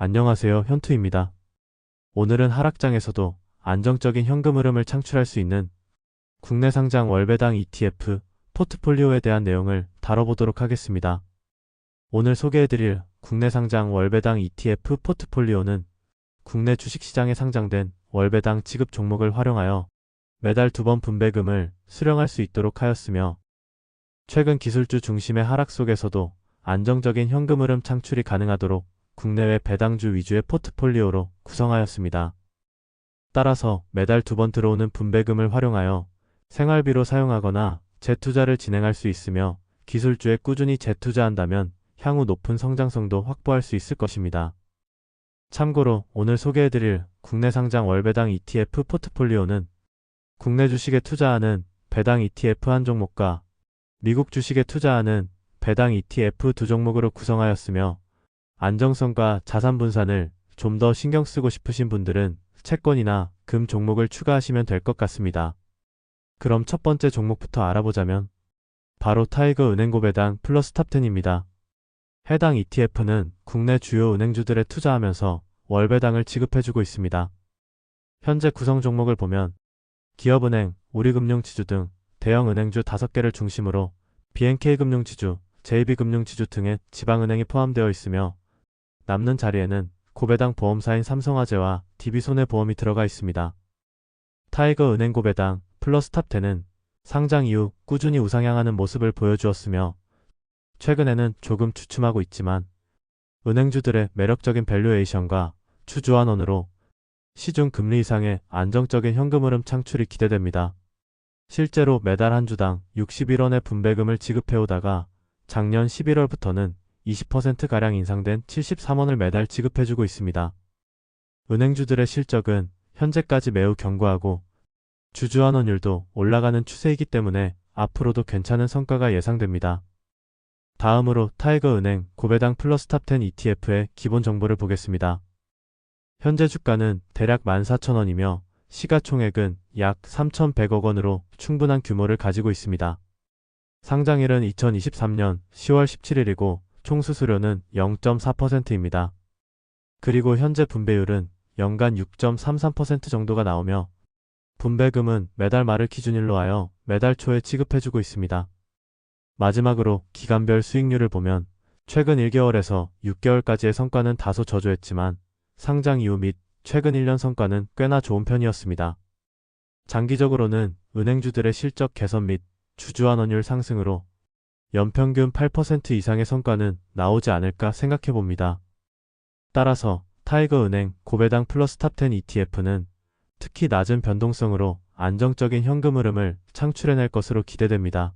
안녕하세요, 현투입니다. 오늘은 하락장에서도 안정적인 현금 흐름을 창출할 수 있는 국내 상장 월배당 ETF 포트폴리오에 대한 내용을 다뤄보도록 하겠습니다. 오늘 소개해드릴 국내 상장 월배당 ETF 포트폴리오는 국내 주식시장에 상장된 월배당 지급 종목을 활용하여 매달 2번 분배금을 수령할 수 있도록 하였으며, 최근 기술주 중심의 하락 속에서도 안정적인 현금 흐름 창출이 가능하도록 국내외 배당주 위주의 포트폴리오로 구성하였습니다. 따라서 매달 2번 들어오는 분배금을 활용하여 생활비로 사용하거나 재투자를 진행할 수 있으며, 기술주에 꾸준히 재투자한다면 향후 높은 성장성도 확보할 수 있을 것입니다. 참고로 오늘 소개해드릴 국내 상장 월배당 ETF 포트폴리오는 국내 주식에 투자하는 배당 ETF 한 종목과 미국 주식에 투자하는 배당 ETF 두 종목으로 구성하였으며, 안정성과 자산 분산을 좀 더 신경 쓰고 싶으신 분들은 채권이나 금 종목을 추가하시면 될 것 같습니다. 그럼 첫 번째 종목부터 알아보자면 바로 타이거 은행고 배당 플러스 탑10입니다. 해당 ETF는 국내 주요 은행주들에 투자하면서 월배당을 지급해주고 있습니다. 현재 구성 종목을 보면 기업은행, 우리금융지주 등 대형 은행주 5개를 중심으로 BNK금융지주, JB금융지주 등의 지방은행이 포함되어 있으며, 남는 자리에는 고배당 보험사인 삼성화재와 DB손해보험이 들어가 있습니다. 타이거 은행고 배당 플러스 탑10은 상장 이후 꾸준히 우상향하는 모습을 보여주었으며, 최근에는 조금 주춤하고 있지만 은행주들의 매력적인 밸류에이션과 추주환원으로 시중 금리 이상의 안정적인 현금 흐름 창출이 기대됩니다. 실제로 매달 한 주당 61원의 분배금을 지급해오다가 작년 11월부터는 20%가량 인상된 73원을 매달 지급해주고 있습니다. 은행주들의 실적은 현재까지 매우 견고하고 주주환원율도 올라가는 추세이기 때문에 앞으로도 괜찮은 성과가 예상됩니다. 다음으로 타이거은행 고배당 플러스 탑10 ETF의 기본 정보를 보겠습니다. 현재 주가는 대략 14,000원이며 시가총액은 약 3,100억 원으로 충분한 규모를 가지고 있습니다. 상장일은 2023년 10월 17일이고 총 수수료는 0.4%입니다. 그리고 현재 분배율은 연간 6.33% 정도가 나오며, 분배금은 매달 말을 기준일로 하여 매달 초에 지급해주고 있습니다. 마지막으로 기간별 수익률을 보면 최근 1개월에서 6개월까지의 성과는 다소 저조했지만 상장 이후 및 최근 1년 성과는 꽤나 좋은 편이었습니다. 장기적으로는 은행주들의 실적 개선 및 주주환원율 상승으로 연평균 8% 이상의 성과는 나오지 않을까 생각해봅니다. 따라서 타이거은행 고배당 플러스 탑10 ETF는 특히 낮은 변동성으로 안정적인 현금 흐름을 창출해낼 것으로 기대됩니다.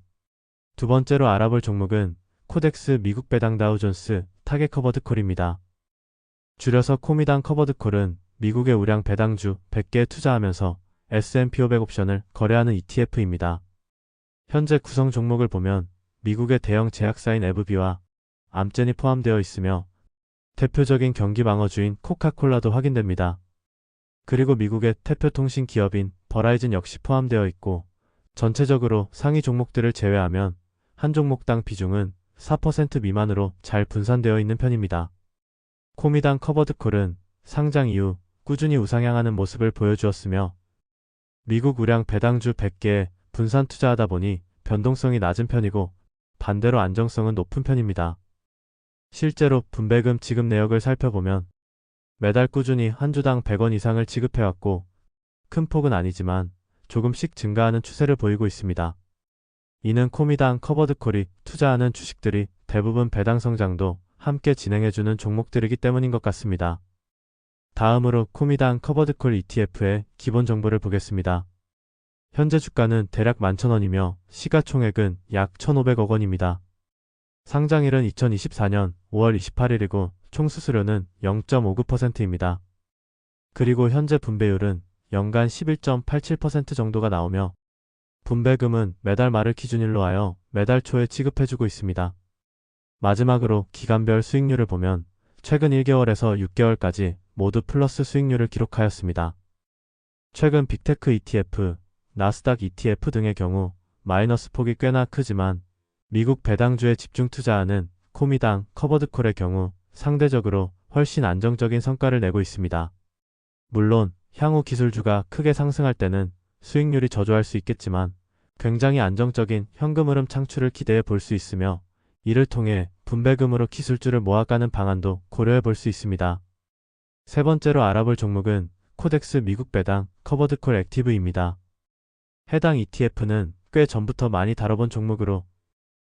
두 번째로 알아볼 종목은 코덱스 미국 배당 다우존스 타겟 커버드콜입니다. 줄여서 코미당 커버드콜은 미국의 우량 배당주 100개에 투자하면서 S&P 500 옵션을 거래하는 ETF입니다. 현재 구성 종목을 보면 미국의 대형 제약사인 에브비와 암젠이 포함되어 있으며, 대표적인 경기 방어주인 코카콜라도 확인됩니다. 그리고 미국의 대표 통신 기업인 버라이즌 역시 포함되어 있고, 전체적으로 상위 종목들을 제외하면 한 종목당 비중은 4% 미만으로 잘 분산되어 있는 편입니다. 코미당 커버드콜은 상장 이후 꾸준히 우상향하는 모습을 보여주었으며, 미국 우량 배당주 100개에 분산 투자하다 보니 변동성이 낮은 편이고 반대로 안정성은 높은 편입니다. 실제로 분배금 지급 내역을 살펴보면 매달 꾸준히 한 주당 100원 이상을 지급해왔고, 큰 폭은 아니지만 조금씩 증가하는 추세를 보이고 있습니다. 이는 코미당 커버드콜이 투자하는 주식들이 대부분 배당 성장도 함께 진행해주는 종목들이기 때문인 것 같습니다. 다음으로 코미당 커버드콜 ETF의 기본 정보를 보겠습니다. 현재 주가는 대략 11,000원이며 시가총액은 약 1,500억 원입니다. 상장일은 2024년 5월 28일이고 총 수수료는 0.59%입니다. 그리고 현재 분배율은 연간 11.87% 정도가 나오며, 분배금은 매달 말을 기준일로 하여 매달 초에 지급해주고 있습니다. 마지막으로 기간별 수익률을 보면 최근 1개월에서 6개월까지 모두 플러스 수익률을 기록하였습니다. 최근 빅테크 ETF, 나스닥 ETF 등의 경우 마이너스 폭이 꽤나 크지만 미국 배당주에 집중 투자하는 코미당 커버드콜의 경우 상대적으로 훨씬 안정적인 성과를 내고 있습니다. 물론 향후 기술주가 크게 상승할 때는 수익률이 저조할 수 있겠지만 굉장히 안정적인 현금 흐름 창출을 기대해 볼 수 있으며 이를 통해 분배금으로 기술주를 모아가는 방안도 고려해 볼 수 있습니다. 세 번째로 알아볼 종목은 코덱스 미국 배당 커버드콜 액티브입니다. 해당 ETF는 꽤 전부터 많이 다뤄본 종목으로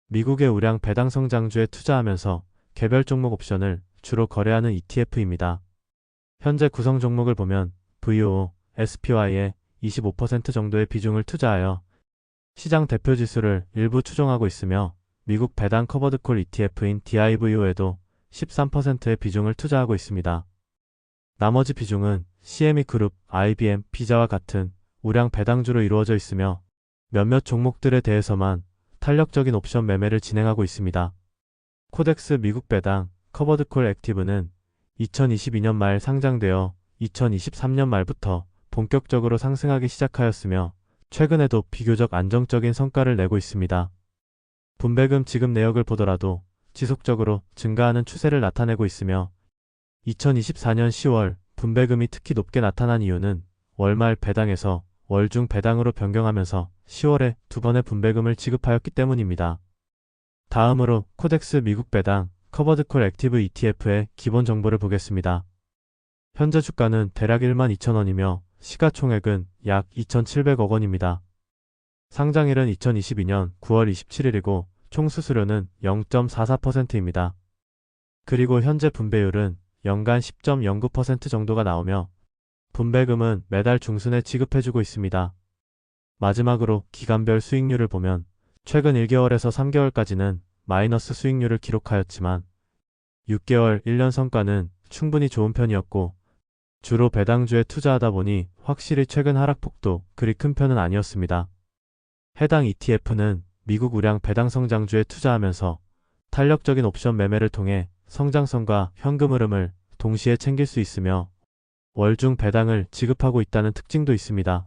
미국의 우량 배당 성장주에 투자하면서 개별 종목 옵션을 주로 거래하는 ETF입니다. 현재 구성 종목을 보면 VOO, SPY에 25% 정도의 비중을 투자하여 시장 대표 지수를 일부 추종하고 있으며 미국 배당 커버드콜 ETF인 DIVO에도 13%의 비중을 투자하고 있습니다. 나머지 비중은 CME 그룹, IBM, 비자와 같은 우량 배당주로 이루어져 있으며 몇몇 종목들에 대해서만 탄력적인 옵션 매매를 진행하고 있습니다. 코덱스 미국 배당 커버드콜 액티브는 2022년 말 상장되어 2023년 말부터 본격적으로 상승하기 시작하였으며 최근에도 비교적 안정적인 성과를 내고 있습니다. 분배금 지급 내역을 보더라도 지속적으로 증가하는 추세를 나타내고 있으며 2024년 10월 분배금이 특히 높게 나타난 이유는 월말 배당에서 월중 배당으로 변경하면서 10월에 두 번의 분배금을 지급하였기 때문입니다. 다음으로 코덱스 미국 배당 커버드콜 액티브 ETF의 기본 정보를 보겠습니다. 현재 주가는 대략 12,000원이며 시가총액은 약 2,700억 원입니다. 상장일은 2022년 9월 27일이고 총 수수료는 0.44%입니다. 그리고 현재 분배율은 연간 10.09% 정도가 나오며 분배금은 매달 중순에 지급해주고 있습니다. 마지막으로 기간별 수익률을 보면 최근 1개월에서 3개월까지는 마이너스 수익률을 기록하였지만 6개월, 1년 성과는 충분히 좋은 편이었고 주로 배당주에 투자하다 보니 확실히 최근 하락폭도 그리 큰 편은 아니었습니다. 해당 ETF는 미국 우량 배당 성장주에 투자하면서 탄력적인 옵션 매매를 통해 성장성과 현금 흐름을 동시에 챙길 수 있으며 월중 배당을 지급하고 있다는 특징도 있습니다.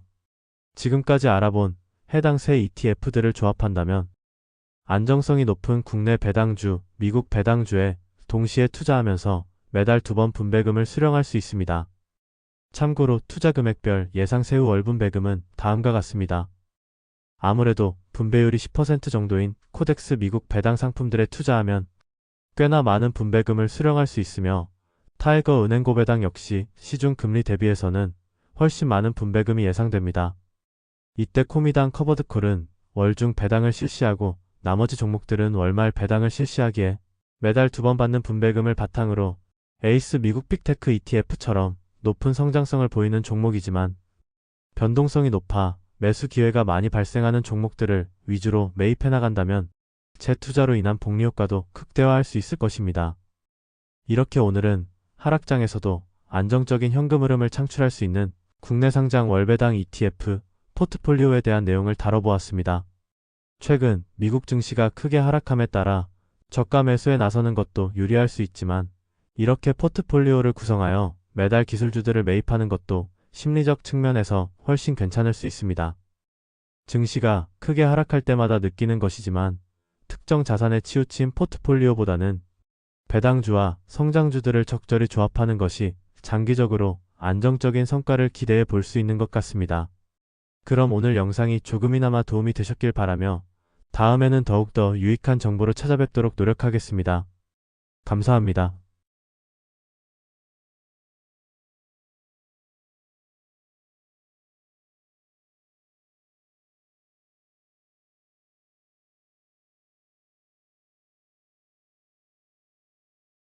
지금까지 알아본 해당 세 ETF들을 조합한다면 안정성이 높은 국내 배당주, 미국 배당주에 동시에 투자하면서 매달 2번 분배금을 수령할 수 있습니다. 참고로 투자 금액별 예상 세후 월 분배금은 다음과 같습니다. 아무래도 분배율이 10% 정도인 코덱스 미국 배당 상품들에 투자하면 꽤나 많은 분배금을 수령할 수 있으며 타이거 은행 고배당 역시 시중 금리 대비해서는 훨씬 많은 분배금이 예상됩니다. 이때 코미당 커버드콜은 월중 배당을 실시하고 나머지 종목들은 월말 배당을 실시하기에 매달 2번 받는 분배금을 바탕으로 에이스 미국 빅테크 ETF처럼 높은 성장성을 보이는 종목이지만 변동성이 높아 매수 기회가 많이 발생하는 종목들을 위주로 매입해 나간다면 재투자로 인한 복리 효과도 극대화할 수 있을 것입니다. 이렇게 오늘은 하락장에서도 안정적인 현금 흐름을 창출할 수 있는 국내 상장 월배당 ETF 포트폴리오에 대한 내용을 다뤄보았습니다. 최근 미국 증시가 크게 하락함에 따라 저가 매수에 나서는 것도 유리할 수 있지만 이렇게 포트폴리오를 구성하여 매달 기술주들을 매입하는 것도 심리적 측면에서 훨씬 괜찮을 수 있습니다. 증시가 크게 하락할 때마다 느끼는 것이지만 특정 자산에 치우친 포트폴리오보다는 배당주와 성장주들을 적절히 조합하는 것이 장기적으로 안정적인 성과를 기대해 볼 수 있는 것 같습니다. 그럼 오늘 영상이 조금이나마 도움이 되셨길 바라며 다음에는 더욱더 유익한 정보로 찾아뵙도록 노력하겠습니다. 감사합니다.